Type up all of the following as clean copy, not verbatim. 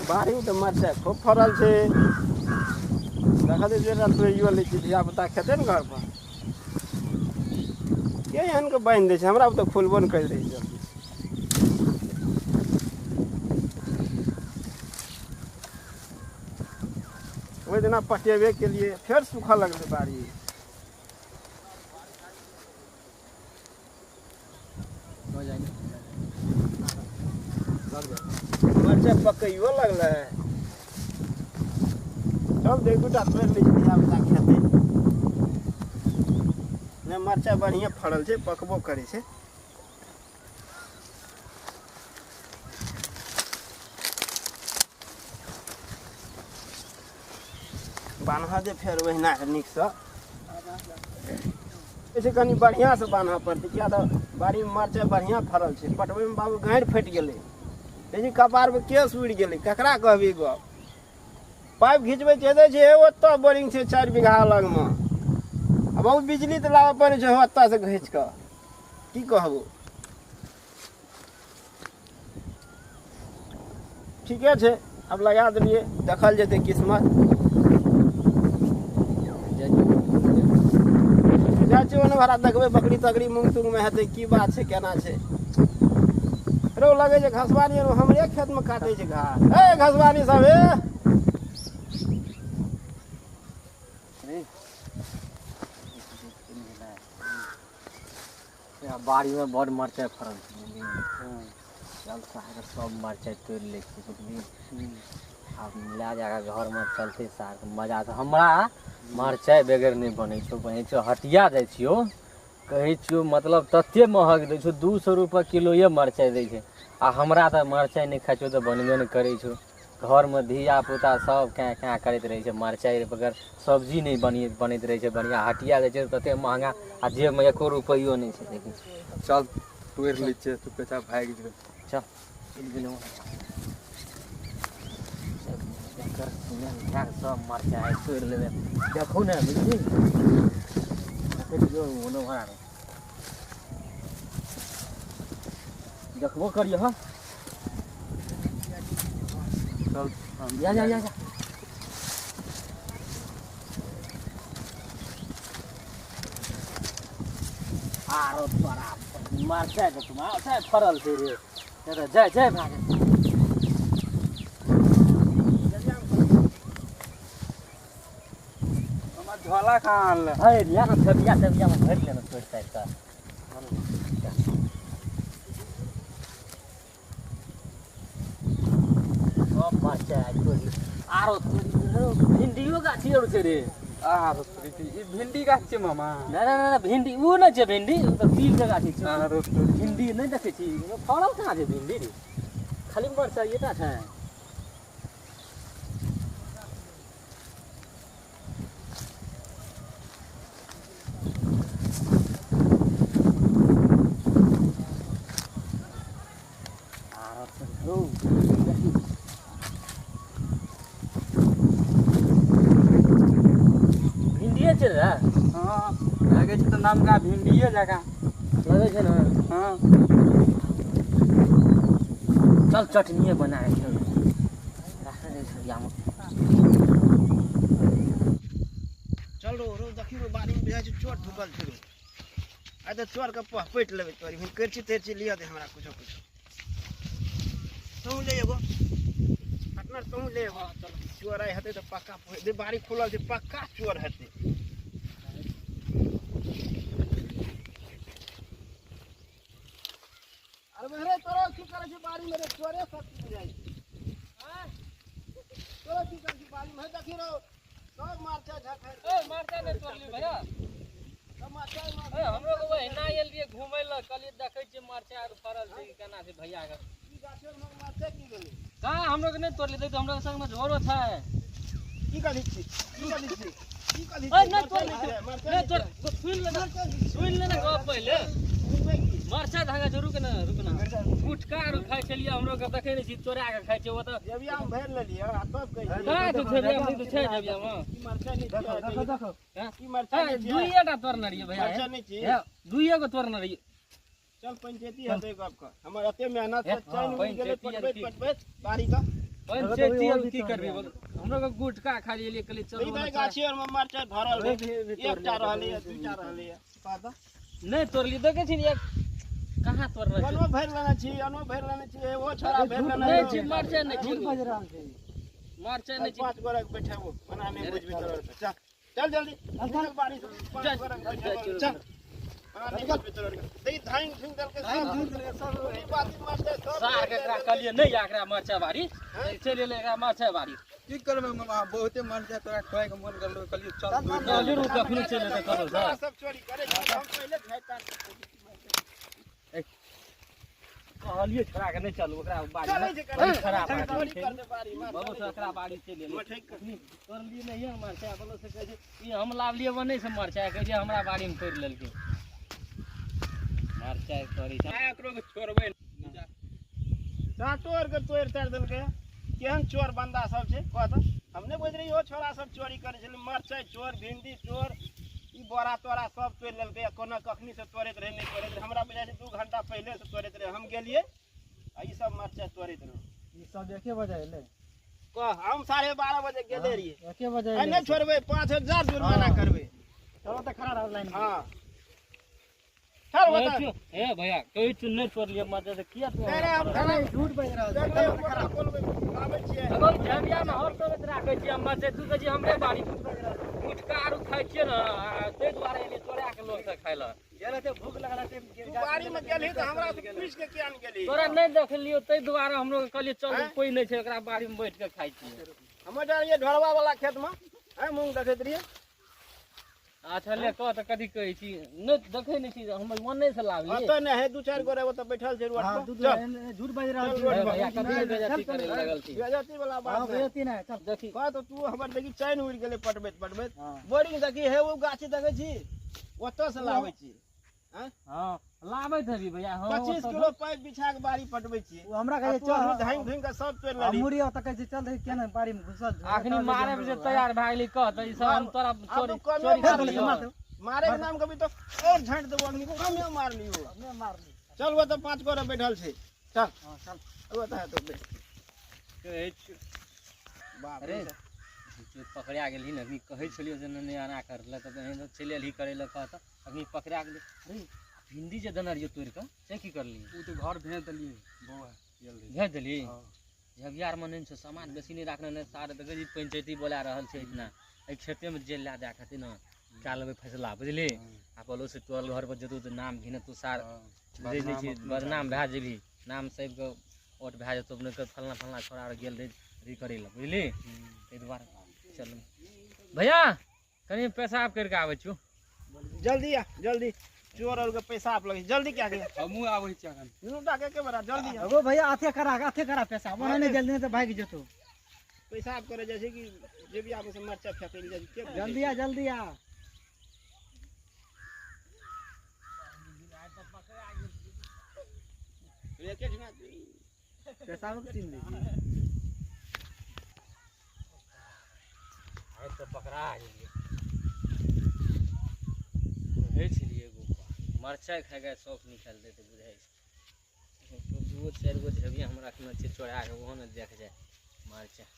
बारी में तो मरचाई खूब फरल छे। देखा दे जरा तोइयो ले छी धिया पुता खेते न घर पर। के एहन के बांध दे छै हमरा तो फूलबो न कर दे छै। ओहि दिना पटेबे के लिए फिर सूखा लगले बारी। मरचाई पकइयो लगले। चल देख दूटा तोड़ लै छी धिया पुता खेते। ने मरचाई बढ़िया फड़ल छै पकबो करे छै। बान्हा दे फेर ओहिना नीक से ऐसे कनी बढ़िया से बान्हा पड़तै किया तो बाड़ी में मरचाई बढ़िया फड़ल छै। पटबै में बाबू गांठि फटि गेलै। तेजी कपार पे केस उड़ि गेलै ककरा कहबी गप। पाइप घिचबै चेदै छै ओतऽ बोरिंग छै 4 बीघा लग में। अब बहुत बिजली तो लाबऽ पड़ै छै ओतऽ से घींच कऽ की कहबो। ठीके छै अब लगा देलिए देखल जेतै किस्मत। जाइ छै ओने भरा देखबै बकरी तकरी मूंग तूंग में हेतै की बात छै केना छै। रो लगे छै घसवानी हमरे खेत में काटे छै घास। ए घसवानी सब ए बाड़ी में बड़ मरचाई फड़ल छै। चल साग सब मरचाई तोड़ ले छी। अब ला जाकर घर में चलते साग मजा से हमरा मरचाई बगैर नहीं बने छो हटिया जाइ छियो कहे छियो मतलब तते महग दै छो 200 रुपया किलो ये मरचाई दै छै। आ हमरा तो मरचाई नहीं खाइ छो तो बनबे नहीं करे छो। घर में धिया पुता सब क्या करते रहे छै मरचाई बगैर सब्जी नहीं बनैत रहे छै बढ़िया। हटिया जाइ छै तते महंगा आ जे में 1 रुपयो नहीं छै। देखी चल तोड़ लै छै तू पैसा भाग जेबे। चल सब मरचाई तोड़ लेबे देखो ने बुझली देखबो करिए। हाँ चल जा जा जा आरो तोरा मरचाई तो तुम्हारा फरल छै रे जय जय भागे झोला कहाँ आनले। है लिया ना थबिया में भर लेना छोड़ साइड का। सब मरचाई तोड़ आरो भिंडियो गाछी और छै रे। आरो ई भिंडी गाछ छै मामा। ना भिंडी वो नहीं छै भिंडी तो पील के गाछी छै। आरो भिंडी नहीं देखे छी फड़ल कहाँ छै भिंडी रे खाली मरचाई एटा छै। भिंडिये छै रे। हां लागे छै तो नाम का भिंडीए जगह लगे छै ना। हां चल चटनी बनाए चल राखे दे सरिया में। चल रो देखी रो बारी में बुझाइ छै चोर ढुकल छै रो। आ तो चोर के पहपैट लेबै तोरी हम करची तेरची लिया दे हमरा कुछो तू ले एगो पार्टनर तू ले एगो। चल चोर आइ हेतै तो पक्का दे बारी खुलल छै पक्का चोर हेतै। अरे मेरे तोरा की करे छै बारी में रे चोरे सब बुझाइ छै। हां तोरा की करे छै बारी में देखी रो सब मरचाई झखाइ। ए मरचाई नहीं तोड़ली भैया सब मरचाई ए हमरो को एना एल लिए घुमै ल कली देखै छी मरचाई आर फरल छै केना छै भैया के ई गाछो में मरचाई की गेलै। कहां हमरो के नहीं तोड़ली दे तो हमरो संग में झोरो छै। की करी छी की करी छी की करी ए नहीं तोड़ सुन लेना गप पहले मरचाई धागा जरूर के ना रुकना गुटका आर खाइ छलिए हमरो के देखै नहीं छी चोरा के खाइ छै ओ त जेबिया में भर लेलिए आ तब कहि कहां तो जेबिया में तो छै जेबिया में ई मरचाई नहीं देखो देखो ई मरचाई मरचाई दुइएटा तोड़ना रहिए भैया मरचाई नहीं छी दुइए को तोड़ना रहिए। चल पंचायती हेतै गप का हमर एते मेहनत से चैन मिल गेलै पटबैत बारी का पंचायती अब की करबी हमरो के गुटका खा लिए कली चल ई भाई गाछी और में मरचाई भरल है एकटा रहले है दूटा रहले है कहता नहीं तोड़ली देखे छी एक कहां तोड़ रहे अनो भर लेना छी अनो भर लेना छी वो छोरा भर लेना नहीं छी मरचाई नहीं छी बज रहल छै मरचाई नहीं छी 5 गोरा के बैठाबो बना नहीं बुझबी चल चल जल्दी चल बाड़ी से 5 गोरा के बैठाबो चल निकल भीतर दे धाइन फिंग दल के सब ई बात मास्टर सब सार के एकरा कलिए नहीं एकरा मरचाई बाड़ी चले ले एकरा मरचाई बाड़ी की करबे मामा बहुते मन छै तोरा खाए के मन करलो कहलियो चल चल रू कखनी चले त करो सर सब चोरी करे हम पहले खाइता कहलिए छोरा के नहीं चलू ओकरा बाड़ी चलै छै करे खराब चोरी करते बारी मार बहुत एकरा बाड़ी चले ले ठीक तोड़ली नहीं है मरचाई बोलो से कहे ई हम लावलिए बनै से मरचाई कहे हमरा बाड़ी में तोड़ लेलके मरचाई तोड़ी एकरो के छोड़बै चाटोर के तोड़ तार देल के केहन चोर बंदा सब छै कहत हमने बुझ रही हो छोरा सब चोरी करे छले मरचाई चोर भिंडी चोर ई बोरा तोरा सब तोड़ लेलके कोना कखनी से तोड़ैत रहे नहीं तोड़ैत रहे हमरा बुझाय 2 घंटा पहले से तोड़ैत रहे हम गेलिए आ ई सब मरचाई तोड़ैत रहे ई सब एके बजे एले कह हम 12:30 बजे गेले रहिए एके बजे आ नहीं छोड़बै 5000 जुर्माना करबै चलो त खड़ा रह लाइन हां चल बता ए भैया कोई चुन नहीं तोड़ लिए मत से किया तू अरे हम खाना झूठ बज रहल छै देखै बोलबै आबै छियै अगो जबिया में हर तोड़त राखै छी हम से तू कह छी हमरे बाड़ी गुटका आरु खाइ छियै न तै दुआरे एली तोड़ा के लोग से खाइला गेले ते भूख लगला ते तू बाड़ी में गेलही त हमरा से पूछ के किया न गेली तोरा नहीं देखलियो तै दुआरे हम लोग कहलिए चल कोई नहीं छै एकरा बाड़ी में बैठ के खाइ छी हम जानिए ढोलवा वाला खेत में है मूंग देखैत रहिए अच्छा ले कह त कथी कहै छी नहीं देखै नहीं छी हम मन नहीं से लावली अत ने है 2-4 गोरे ओत बैठल छै रोड हां पर दूध झूठ बज रहल चल, छै भैया कथी बेइज्जती करे लगल छी बेइज्जती वाला हां बात है बेइज्जती नहीं चल देखी कह तो तू हमर देखी चैन उड़ गेले पटबैत पटबैत हां बोरिंग देखी है वो गाछी देखै छी ओत से लाबै छी हैं हां लाबै थबी भैया हां 25 किलो पाइप बिछा के बाड़ी पटबै छी वो हमरा कहे चल धाइन धुइन के सब तोड़ लेली मुड़ी त कहे चल दे केना बाड़ी में घुसल आखनी मारे में से तैयार भ गेली कह त ई सब हम तोरा चोरी अब कमे चोरी कर मार लियो लियो। मारे के नाम कभी तो और झांट देबो अग्नि को कमे मार लियो हमने मार ली चल वो तो 5 गोरे बैठल छै चल हां चल वो तो है तो बे कहै छी बाप अरे रे जो पकड़ा गेली न अभी कहै छलियो जे नहीं आना करले त कहीं तो चले एली करे ल कहत अभी पकड़ा गेली अरे भिंडी जे दना रियो तोड़ के से की करली उ तो घर भेज देलिए बौआ जल्दी भेज देली हां झगियार में नहीं छै सामान बेसी नहीं रखने ने सारे देखै छी पंचायती बोला रहल छै इतना ए खेते में जेल ला जा खातिर न का लेबै फैसला बुझली आ बोलो से तोर घर पर जतू तो नाम घिने तू सार दे दै छी बदनाम भए जेबी नाम सब के ओट भए जेतौ अपने के फलना फलना छोड़ा और गेल रे री करे ल बुझली ए दुआरे चल भैया कनी पेशाब करके आबै छु जल्दी आ जल्दी चोर और के पैसा आप लगे जल्दी क्या के हमहु आबै छी अखन नुटा के बड़ा जल्दी आ अगो भैया आथे करा पैसा वहां नहीं जल्दी तो भाग जतो पेशाब करे जैसे कि जे भी आपसे मरचा फेंकेली जाय के जल्दी आ लेके जना पैसा को चिन दे आइ तो पकड़ा गेलिए हे छलिए एगो मरचाई खाए गए शौक निकाल देते बुझाइ छै तो 2-4 गो झबिया हमरा रखने छै चोरा के ओहो ने देख जाए मरचाई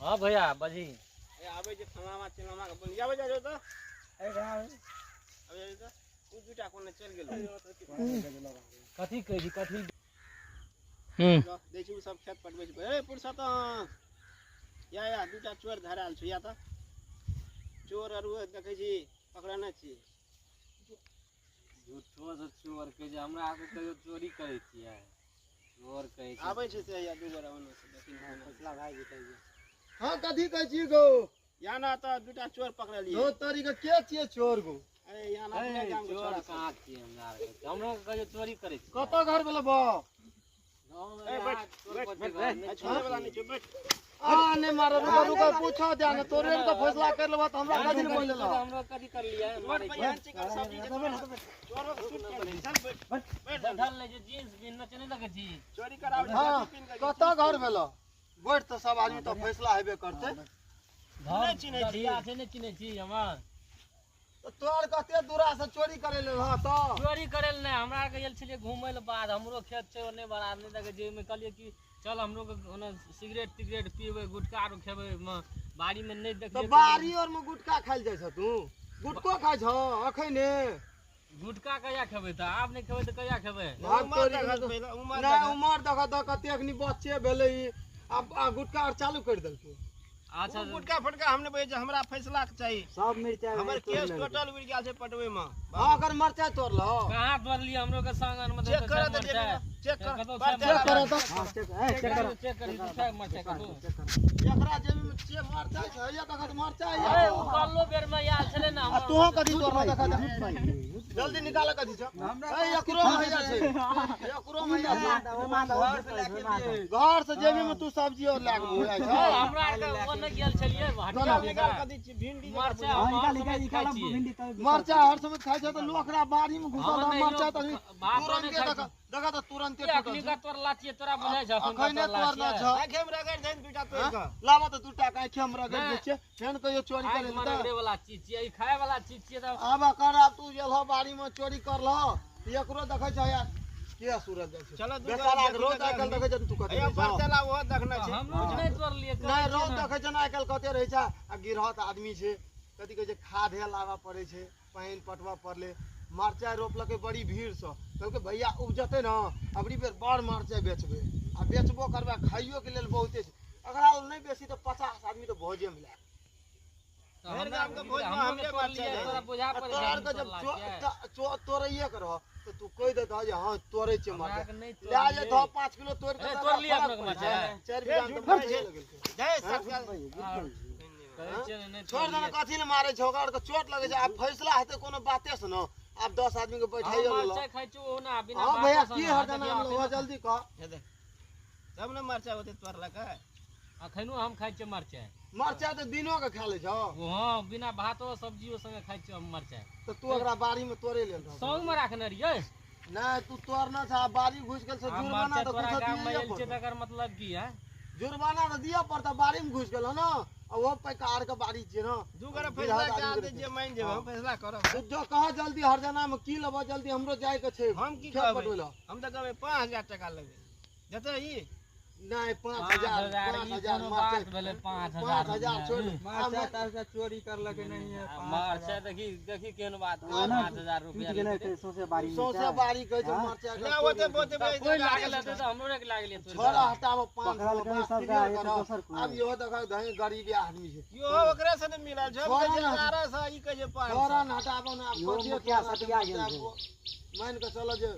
हाँ भैया बजी ए आबे जे फलामा चिलामा के बोल आबे जा तो ए गा आबे जा उ दुटा कोने चल गेल कथी कहै छी कथी दै छी उ सब खेत पटबै छै ए पुरसा त या दुटा चोर धराल छै या त चोर अरु देखै छी पकड़ने छी झूठो से चोर के जे हमरा के कहियो चोरी करै छियै चोर कहै छै आबै छै से या दू गोरा ओने से देखी फैसला भाई जेतै हाँ कथी कहै छी गो या ना त दुटा चोर पकड़लिए दो तरी के के छिए चोर गो ए या ना अपने गांव के चोर छोरा कहाँ छियै हमरा के हमरा के कहियो चोरी करै छियै कत घर भेल बा ए बैठ बैठ छोरे वाला नहीं चुप बैठ आ ने मारो रुको पूछो दे न तोरे ने तो फैसला कर लेबा त हमरा कथी बोल लेला हमरा कथी कर लिया मारे भैया चिकन सब्जी के चोर के शूट कर दी चल बैठ बैठ ढल ले जे जींस बिन नचने लगे छी चोरी करावे हां पिन के कत घर भेल बैठ त सब आदमी तो फैसला हेबे करते नहीं चिन्है छी छै नहीं चिन्है छी हमर तो तोर कते दूरा से चोरी करे ले हां तो चोरी करे ले नहीं हमरा के गेल छलिए घूमै ले बाद हमरो खेत छै ओने बड़ा नहीं देखे जे में कहलिए कि चल हम लोग ओना सिगरेट तिगरेट पीबे गुटखा आरो खेबे बाड़ी में नहीं तो देखिए बारी और में गुटखा खाइल जाइ छ तू गुटको खाइ छ अखैने गुटखा कहिया खेबे त आब नहीं खेबे त कहिया खेबे उमर देख देख कते अखनी बच्चे भेलै अब गुटखा और चालू कर देलकै अच्छा गुटका फटका हमने बोले हमरा फैसला चाहिए सब मिर्चा हमर केस टोटल उड़ गेल छै पटवे में हां अगर मरचा तोड़लो कहां तोड़ लिया हम लोग के संग में चेक कर दे चेक कर चेक करो तो चेक कर गुटखा मरचा कर एकरा जेबी में चेक मरचा छै या देखत मरचा अरे है उ कल्लो बेर में यार छले ना आ तोहो कदी तोड़लो देखा जल्दी निकाल कदी छ ए एकरो भैया छै एकरो भैया छै घर से जेबी में तू सब्जी और लाग बोया छ हमरा के ओने गेल छलिए हटिया निकाल कदी भिंडी मरचा निकाल भिंडी मरचा हर समय खाइ छ त लोकरा बाड़ी में घुसल मरचा त तुरंत देखा त तुरंत अखनी का तोर लाचिए तोरा बुझाइ छ अखने तोड़ना छ आखे में रगड़ देन दूटा तोड़ के लावा त दूटा का आँखि हमरा गड़ छै फेन कहियो चोरी करे मरगरे वाला चीज छियै ई खाए वाला चीज छियै त अब कर तू जेलहो बाड़ी में चोरी करलो एकरो देखै छ यार के सूरज जाइ छै चलो दू बेचारा के रोज आइकल देखै छ तू कते ए पर चला वो देखना छै हम लोग नहीं तोड़ लिए नहीं रोज देखै छ ना आइकल कते रहै छ आ गिरहत आदमी छै कथि कहै छै खाद हे लावा पड़ै छै पानी पटवा पड़ले मरचाई रोपलकै बड़ी भीड़ से कहलकै भैया उपजते न अबरी बेर बड़ मरचाई बेचबे आ बेचबो करबे खाइयो के लेल बहुते छै अगर नहीं बेसी तो 50 आदमी तो भोजे मिला हर गांव के भोज में हमके तोड़ लिए तोरा बुझा पड़ तोरा के जब तोरैये कर तो तू कह दे जे हां तोरे छै हमरा के मरचाई नहीं तोड़ ले जे 5 किलो तोड़ के तोड़ लिए अपना के मरचाई 4 बियान तो मरचाई लगल जय सरकार कहै छै नहीं छोड़ देना कथी ले मारे छै ओकरा के चोट लगे छै अब फैसला हेते कोनो बाते से न अब 10 आदमी के बैठाइयो लो मरचाई खाइ छु ओ ना बिना हां भैया की हरदना हो जल्दी कह हे देख तब न मरचा होते तोड़ला का अखनो हम खाइ छियै मरचाई मरचा तो दिनो के खा ले छौ ओ हां बिना भातो सब्जियो संगे खाइ छियै हम मरचाई तो तू ओकरा बाड़ी में तोड़े ले संग में रखने रहियै नहीं तू तोड़ना था बाड़ी घुस गेल से हम जुर्माना मरचाई तो तोरा कुछ गाम में दिए आइल छै तकर मतलब की है जुर्माना तो दिया पड़ता बाड़ी में घुस गेल न और वो पैकार के बाड़ी छै न दू करे फैसला कर दे जे मान जेबे हम फैसला करब तो जो कहा जल्दी हरजना में की लेबो जल्दी हमरो जाय के छै हम की खेत कहबै पटवेला। हम त कहबै 5000 टका लगे जते ई नहीं 5000 5000 बात भेले 5000 छोड़ मरचा तारचा चोरी करलकै नहीं है मरचाई देखी देखी केहन बात 5000 रुपया सौसे बाड़ी कहे छै मरचा के ना होते बोते कोई लागल हेतै त हमरो के लागल हेतै छोड़ा हटाबो 500 अब यो देखा धई गरीब आदमी छै यो ओकरे से न मिलल छै छोड़ा ना। 1100 ई कहे छै 500 छोड़ा न हटाबो ना अब क्या सटिया गेल मान के चलो जे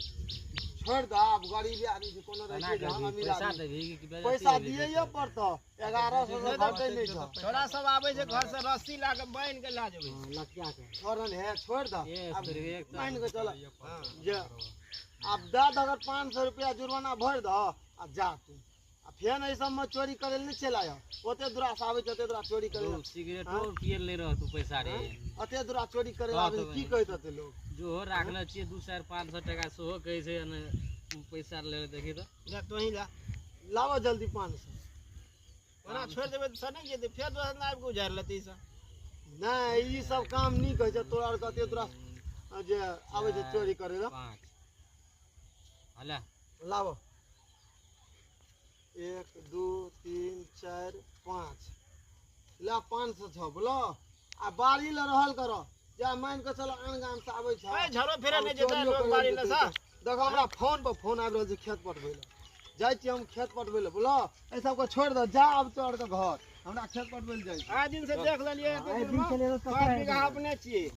छोड़ द अब गरीब आदमी छै कोनो रहै छै हम अमीर पैसा आदमी देबी कि पैसा दिए पड़तो 1100 से घटे नहीं छ छोरा सब आबै छै घर से रस्सी ला के बांध के ला जेबै छोड़न है छोड़ द अब एक मान के चलो जे अब दाद अगर 500 रुपया जुर्माना भर द आ जा तू आ फेन ऐ सब में चोरी करे नहीं चला ओते दूरा से आबै छै ओते दूरा चोरी करे सिगरेटो पिए ले रह तू पैसा रे ओते दूरा चोरी करे आबै की कहत होते लोग जो राखले छियै 200-500 टका सेहो कहै छै ने पैसा ले देखी तो जा तो ही ला लाओ जल्दी 500 ओना छोड़ देबै त सने जेतै फेर दोसर ना आबि गुजार लेतै ई सब नहीं ई सब काम नहीं कहै छै तोरा कते दूरा जे आबै छै चोरी करे ला 5 हला लाओ 1 2 3 4 5 ला 500 छ बोलो आ बाड़ी ल रहल करो जा मान के चलो अन गाम से आबै छ ए झरो फेरे नै जेतै लोग बाड़ी ले सा देखो हमरा फोन पर फोन आबि रहल छै खेत पटबै ल जाइ छी हम खेत पटबै ल बोलो ए सब को छोड़ दो जा अब तोड़ के घर हमरा खेत पटबै ल जाइ छी आ दिन से देख लेलियै 5 बीघा अपने छियै